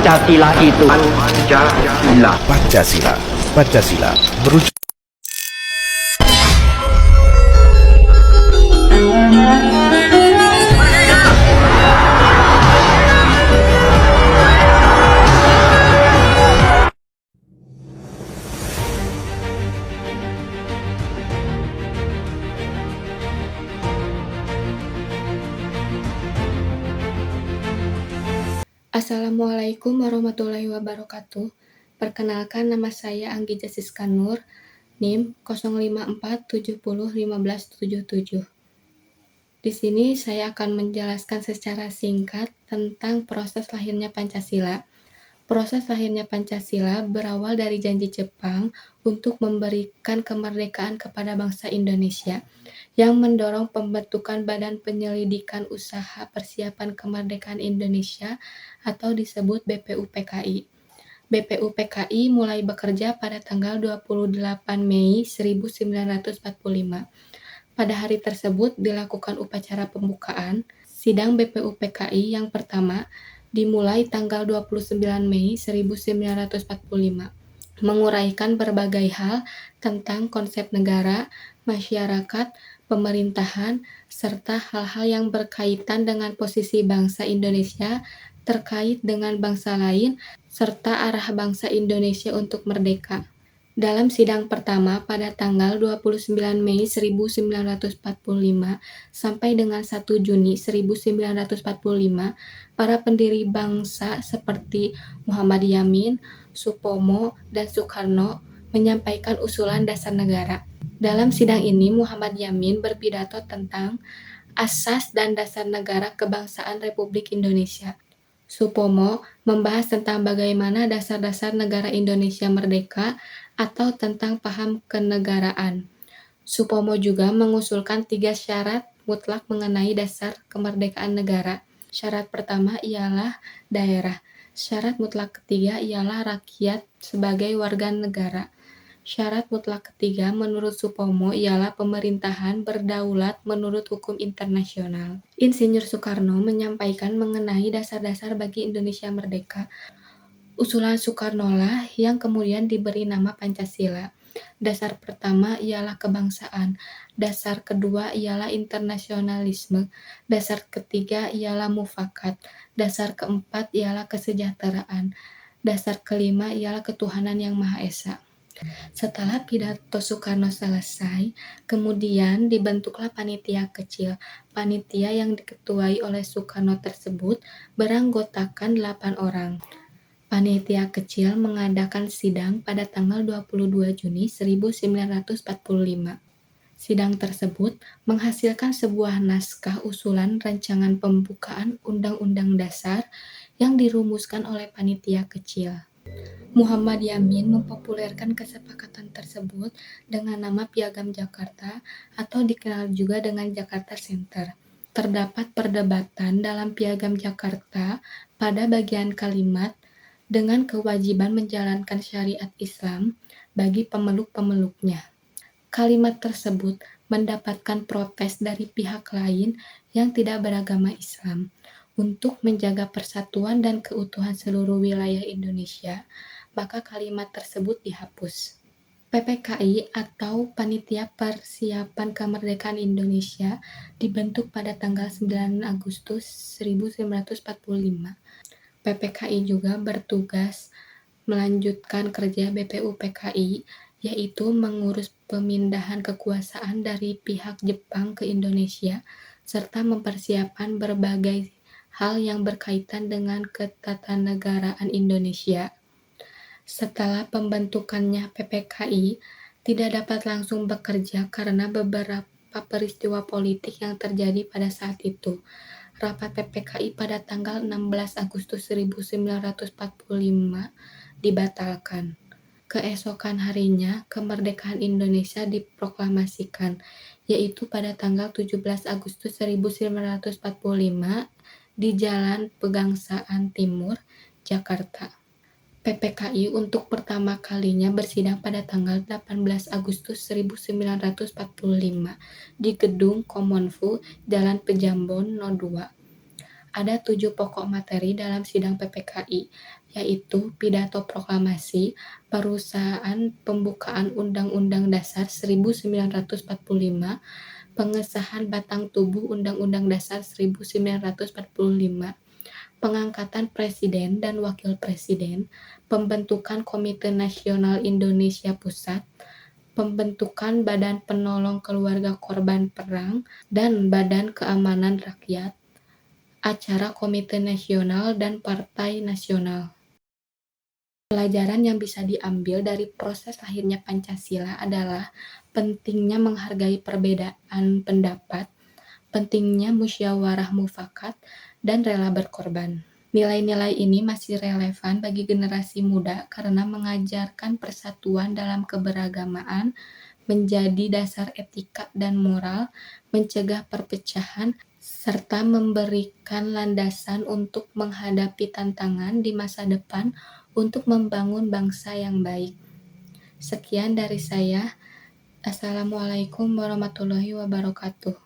Pancasila itu Pancasila. Pancasila. Pancasila merujuk. Assalamualaikum warahmatullahi wabarakatuh. Perkenalkan, nama saya Anggi Jessiska Nur, NIM 054701577. Di sini saya akan menjelaskan secara singkat tentang proses lahirnya Pancasila. Proses lahirnya Pancasila berawal dari janji Jepang untuk memberikan kemerdekaan kepada bangsa Indonesia, yang mendorong pembentukan Badan Penyelidikan Usaha Persiapan Kemerdekaan Indonesia atau disebut BPUPKI. BPUPKI mulai bekerja pada tanggal 28 Mei 1945. Pada hari tersebut dilakukan upacara pembukaan. Sidang BPUPKI yang pertama dimulai tanggal 29 Mei 1945, menguraikan berbagai hal tentang konsep negara, masyarakat, pemerintahan, serta hal-hal yang berkaitan dengan posisi bangsa Indonesia terkait dengan bangsa lain, serta arah bangsa Indonesia untuk merdeka. Dalam sidang pertama pada tanggal 29 Mei 1945 sampai dengan 1 Juni 1945, para pendiri bangsa seperti Muhammad Yamin, Supomo, dan Soekarno menyampaikan usulan dasar negara. Dalam sidang ini, Muhammad Yamin berpidato tentang asas dan dasar negara kebangsaan Republik Indonesia. Supomo membahas tentang bagaimana dasar-dasar negara Indonesia merdeka atau tentang paham kenegaraan. Supomo juga mengusulkan 3 syarat mutlak mengenai dasar kemerdekaan negara. Syarat pertama ialah daerah. Syarat mutlak ketiga ialah rakyat sebagai warga negara. Syarat mutlak ketiga menurut Supomo ialah pemerintahan berdaulat menurut hukum internasional. Insinyur Soekarno menyampaikan mengenai dasar-dasar bagi Indonesia merdeka. Usulan Soekarno lah yang kemudian diberi nama Pancasila. Dasar pertama ialah kebangsaan, dasar kedua ialah internasionalisme, dasar ketiga ialah mufakat, dasar keempat ialah kesejahteraan, dasar kelima ialah ketuhanan yang Maha Esa. Setelah pidato Soekarno selesai, kemudian dibentuklah panitia kecil. Panitia yang diketuai oleh Soekarno tersebut beranggotakan 8 orang. Panitia kecil mengadakan sidang pada tanggal 22 Juni 1945. Sidang tersebut menghasilkan sebuah naskah usulan rancangan pembukaan Undang-Undang Dasar yang dirumuskan oleh panitia kecil. Muhammad Yamin mempopulerkan kesepakatan tersebut dengan nama Piagam Jakarta atau dikenal juga dengan Jakarta Center. Terdapat perdebatan dalam Piagam Jakarta pada bagian kalimat dengan kewajiban menjalankan syariat Islam bagi pemeluk-pemeluknya. Kalimat tersebut mendapatkan protes dari pihak lain yang tidak beragama Islam. Untuk menjaga persatuan dan keutuhan seluruh wilayah Indonesia, maka kalimat tersebut dihapus. PPKI atau Panitia Persiapan Kemerdekaan Indonesia dibentuk pada tanggal 9 Agustus 1945. PPKI juga bertugas melanjutkan kerja BPUPKI, yaitu mengurus pemindahan kekuasaan dari pihak Jepang ke Indonesia, serta mempersiapkan berbagai hal yang berkaitan dengan ketatanegaraan Indonesia. Setelah pembentukannya PPKI, tidak dapat langsung bekerja karena beberapa peristiwa politik yang terjadi pada saat itu. Rapat PPKI pada tanggal 16 Agustus 1945 dibatalkan. Keesokan harinya, kemerdekaan Indonesia diproklamasikan, yaitu pada tanggal 17 Agustus 1945 di Jalan Pegangsaan Timur, Jakarta. PPKI untuk pertama kalinya bersidang pada tanggal 18 Agustus 1945 di Gedung Komonfu, Jalan Pejambon No. 2. Ada 7 pokok materi dalam sidang PPKI, yaitu pidato proklamasi, perusahaan pembukaan Undang-Undang Dasar 1945, pengesahan batang tubuh Undang-Undang Dasar 1945, pengangkatan Presiden dan Wakil Presiden, pembentukan Komite Nasional Indonesia Pusat, pembentukan Badan Penolong Keluarga Korban Perang, dan Badan Keamanan Rakyat, acara Komite Nasional dan Partai Nasional. Pelajaran yang bisa diambil dari proses lahirnya Pancasila adalah pentingnya menghargai perbedaan pendapat, pentingnya musyawarah mufakat, dan rela berkorban. Nilai-nilai ini masih relevan bagi generasi muda karena mengajarkan persatuan dalam keberagamaan, menjadi dasar etika dan moral, mencegah perpecahan, serta memberikan landasan untuk menghadapi tantangan di masa depan untuk membangun bangsa yang baik. Sekian dari saya. Assalamualaikum warahmatullahi wabarakatuh.